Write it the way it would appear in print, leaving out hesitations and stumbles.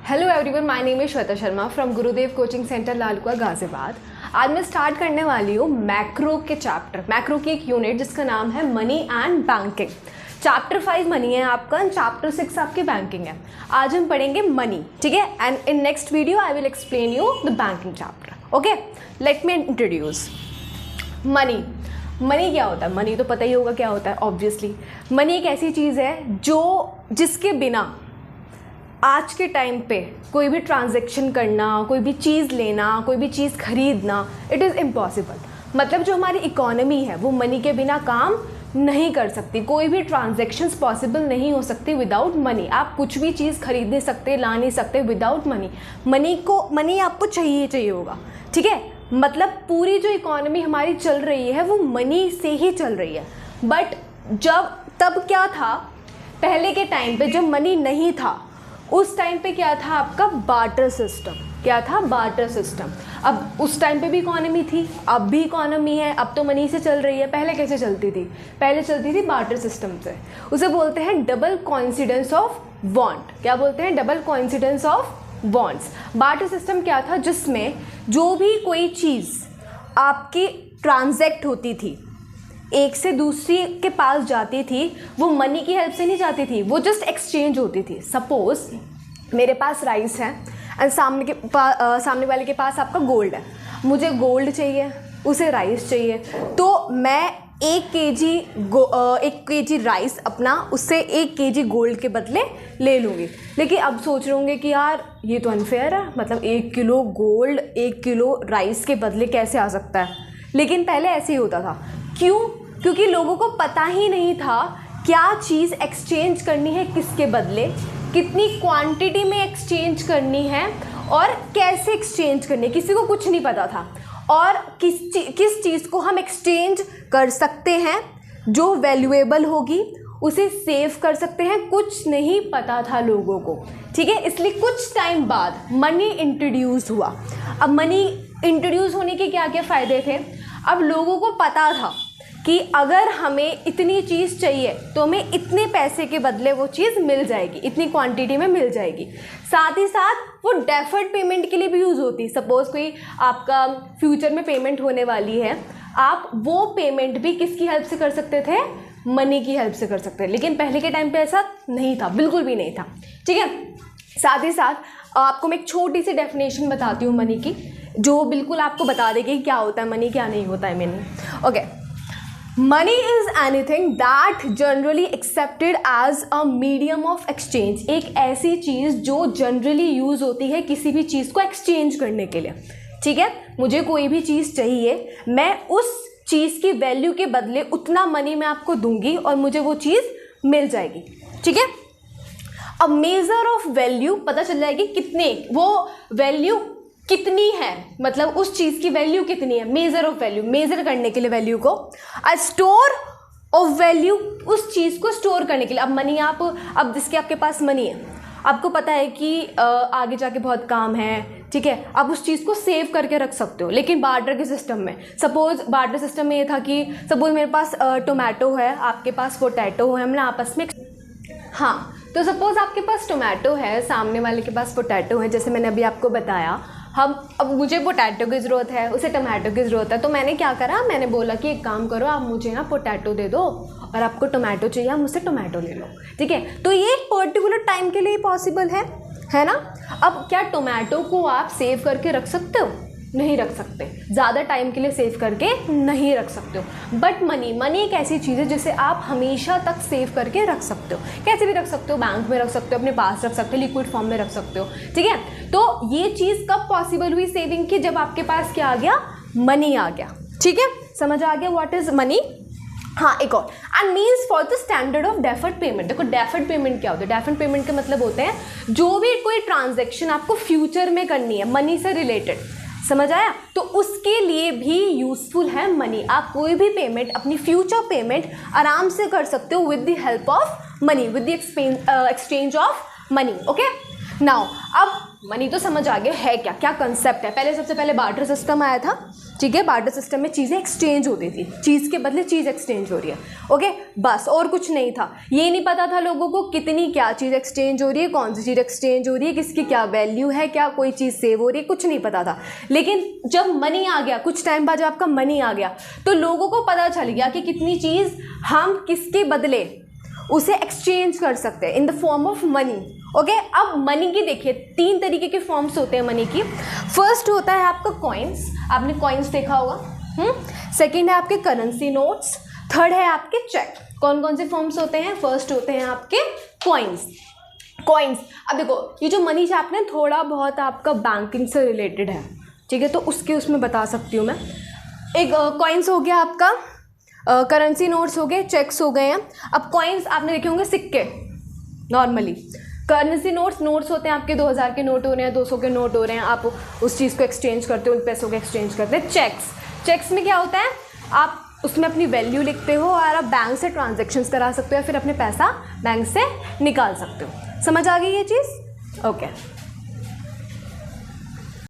Hello everyone, my name is Shweta Sharma from Gurudev coaching centre Lalkuan Ghaziabad. आज मैं start करने वाली हूँ मैक्रो के चैप्टर, मैक्रो की एक यूनिट जिसका नाम है money and banking. Chapter 5 money है आपका एंड चैप्टर 6 आपकी बैंकिंग है। आज हम पढ़ेंगे मनी, ठीक है। And in next video I will explain you the banking chapter. Okay, let me introduce money. Money क्या होता है? मनी तो पता ही होगा क्या होता है, ऑब्वियसली। मनी एक ऐसी चीज़ है जिसके बिना आज के टाइम पे कोई भी ट्रांजैक्शन करना, कोई भी चीज़ लेना, कोई भी चीज़ खरीदना, इट इज़ इम्पॉसिबल। मतलब जो हमारी इकोनॉमी है वो मनी के बिना काम नहीं कर सकती। कोई भी ट्रांजैक्शंस पॉसिबल नहीं हो सकती विदाउट मनी। आप कुछ भी चीज़ खरीद नहीं सकते, ला नहीं सकते विदाउट मनी। मनी आपको चाहिए होगा, ठीक है। मतलब पूरी जो इकोनॉमी हमारी चल रही है वो मनी से ही चल रही है। बट तब क्या था, पहले के टाइम पे जब मनी नहीं था उस टाइम पे क्या था आपका बार्टर सिस्टम। क्या था? Barter system. अब उस टाइम पे भी इकोनॉमी थी, अब भी इकोनॉमी है, अब तो मनी से चल रही है। पहले कैसे चलती थी? पहले चलती थी बार्टर सिस्टम से। उसे बोलते हैं डबल कोइंसिडेंस ऑफ वांट। क्या बोलते हैं? Double coincidence of wants. Barter system क्या था? जिसमें जो भी कोई चीज़ आपकी ट्रांजैक्ट होती थी, एक से दूसरी के पास जाती थी, वो मनी की हेल्प से नहीं जाती थी, वो जस्ट एक्सचेंज होती थी। सपोज मेरे पास राइस है एंड सामने वाले के पास आपका गोल्ड है। मुझे गोल्ड चाहिए, उसे राइस चाहिए, तो मैं 1 केजी राइस अपना उससे 1 केजी गोल्ड के बदले ले लूँगी। लेकिन अब सोच रहे होंगे कि यार ये तो अनफेयर है, मतलब 1 किलो गोल्ड 1 किलो राइस के बदले कैसे आ सकता है। लेकिन पहले ऐसे ही होता था। क्यों? क्योंकि लोगों को पता ही नहीं था क्या चीज़ एक्सचेंज करनी है, किसके बदले, कितनी क्वांटिटी में एक्सचेंज करनी है और कैसे एक्सचेंज करनी है। किसी को कुछ नहीं पता था। और किस चीज़ को हम एक्सचेंज कर सकते हैं जो वैल्यूएबल होगी, उसे सेव कर सकते हैं, कुछ नहीं पता था लोगों को, ठीक है। इसलिए कुछ टाइम बाद मनी इंट्रोड्यूस हुआ। अब मनी इंट्रोड्यूस होने के क्या क्या फ़ायदे थे? अब लोगों को पता था कि अगर हमें इतनी चीज़ चाहिए तो हमें इतने पैसे के बदले वो चीज़ मिल जाएगी, इतनी क्वांटिटी में मिल जाएगी। साथ ही साथ वो डेफर्ड पेमेंट के लिए भी यूज़ होती। सपोज़ कोई आपका फ्यूचर में पेमेंट होने वाली है, आप वो पेमेंट भी किसकी हेल्प से कर सकते थे? मनी की हेल्प से कर सकते थे। लेकिन पहले के टाइम पे ऐसा नहीं था, बिल्कुल भी नहीं था, ठीक है। साथ ही साथ आपको मैं एक छोटी सी डेफिनेशन बताती हूँ मनी की, जो बिल्कुल आपको बता देगी क्या होता है मनी, क्या नहीं होता है money. Okay, money is anything that generally accepted as a medium of exchange. एक ऐसी चीज़ जो जनरली यूज़ होती है किसी भी चीज़ को एक्सचेंज करने के लिए, ठीक है। मुझे कोई भी चीज़ चाहिए, मैं उस चीज़ की वैल्यू के बदले उतना मनी मैं आपको दूंगी और मुझे वो चीज़ मिल जाएगी, ठीक है। अब मेजर ऑफ वैल्यू पता चल जाएगी, कितने वो वैल्यू कितनी है, मतलब उस चीज़ की वैल्यू कितनी है। मेजर ऑफ वैल्यू, मेजर करने के लिए वैल्यू को, अ स्टोर ऑफ वैल्यू, उस चीज़ को स्टोर करने के लिए। अब मनी अब जिसके आपके पास मनी है, आपको पता है कि आगे जाके बहुत काम है, ठीक है, आप उस चीज़ को सेव करके रख सकते हो। लेकिन बार्टर के सिस्टम में, सपोज बार्टर सिस्टम में ये था कि सपोज मेरे पास टोमेटो है, आपके पास पोटैटो है, हमने आपस में, हाँ, तो सपोज आपके पास टोमेटो है, सामने वाले के पास पोटैटो है, जैसे मैंने अभी आपको बताया। अब मुझे पोटैटो की ज़रूरत है, उसे टोमेटो की ज़रूरत है, तो मैंने क्या करा, मैंने बोला कि एक काम करो, आप मुझे ना पोटैटो दे दो और आपको टोमेटो चाहिए, आप मुझसे टोमेटो ले लो, ठीक है। तो ये एक पर्टिकुलर टाइम के लिए पॉसिबल है ना। अब क्या टोमेटो को आप सेव करके रख सकते हो? नहीं रख सकते, ज़्यादा टाइम के लिए सेव करके नहीं रख सकते हो। बट मनी एक ऐसी चीज़ है जिसे आप हमेशा तक सेव करके रख सकते हो। कैसे भी रख सकते हो, बैंक में रख सकते हो, अपने पास रख सकते हो, लिक्विड फॉर्म में रख सकते हो, ठीक है। तो ये चीज़ कब पॉसिबल हुई सेविंग की? जब आपके पास क्या आ गया? मनी आ गया, ठीक है। समझ आ गया व्हाट इज मनी? हाँ, एक और, and means for the standard of deferred payment. देखो डेफर्ड पेमेंट क्या होता है? डेफर्ड पेमेंट का मतलब होते हैं जो भी कोई ट्रांजैक्शन आपको फ्यूचर में करनी है मनी से रिलेटेड, समझ आया? तो उसके लिए भी यूजफुल है मनी। आप कोई भी पेमेंट, अपनी फ्यूचर पेमेंट आराम से कर सकते हो with the help of money, with the exchange of money, okay. Now अब मनी तो समझ आ गया है क्या, क्या कंसेप्ट है। पहले सबसे पहले बार्टर सिस्टम आया था, ठीक है। बार्टर सिस्टम में चीज़ें एक्सचेंज होती थी, चीज़ के बदले चीज़ एक्सचेंज हो रही है, ओके, बस और कुछ नहीं था। ये नहीं पता था लोगों को कितनी क्या चीज़ एक्सचेंज हो रही है, कौन सी चीज़ एक्सचेंज हो रही है, किसकी क्या वैल्यू है, क्या कोई चीज़ सेव हो रही है, कुछ नहीं पता था। लेकिन जब मनी आ गया, कुछ टाइम बाद जब आपका मनी आ गया, तो लोगों को पता चल गया कि कितनी चीज़ हम किसके बदले उसे एक्सचेंज कर सकते हैं in the form of money, okay. अब मनी की देखिए 3 तरीके के फॉर्म्स होते हैं मनी की। फर्स्ट होता है आपका कॉइन्स, आपने कॉइन्स देखा होगा। सेकंड है आपके करेंसी नोट्स, थर्ड है आपके चेक। कौन कौन से फॉर्म्स होते हैं? फर्स्ट होते हैं आपके कॉइन्स। कॉइन्स, अब देखो ये जो मनी चैप्टर है थोड़ा बहुत आपका बैंकिंग से रिलेटेड है, ठीक है, तो उसमें बता सकती हूँ मैं। एक कॉइन्स हो गया आपका, करेंसी नोट्स हो गए, चेक्स हो गए हैं। अब कॉइन्स आपने देखे होंगे सिक्के नॉर्मली। करेंसी नोट्स होते हैं आपके 2000 के नोट हो रहे हैं, 200 के नोट हो रहे हैं, आप उस चीज़ को एक्सचेंज करते हो, उन पैसों को एक्सचेंज करते हैं। चेक्स में क्या होता है, आप उसमें अपनी वैल्यू लिखते हो और आप बैंक से ट्रांजेक्शन्स करा सकते हो या फिर अपने पैसा बैंक से निकाल सकते हो। समझ आ गई ये चीज़? ओके।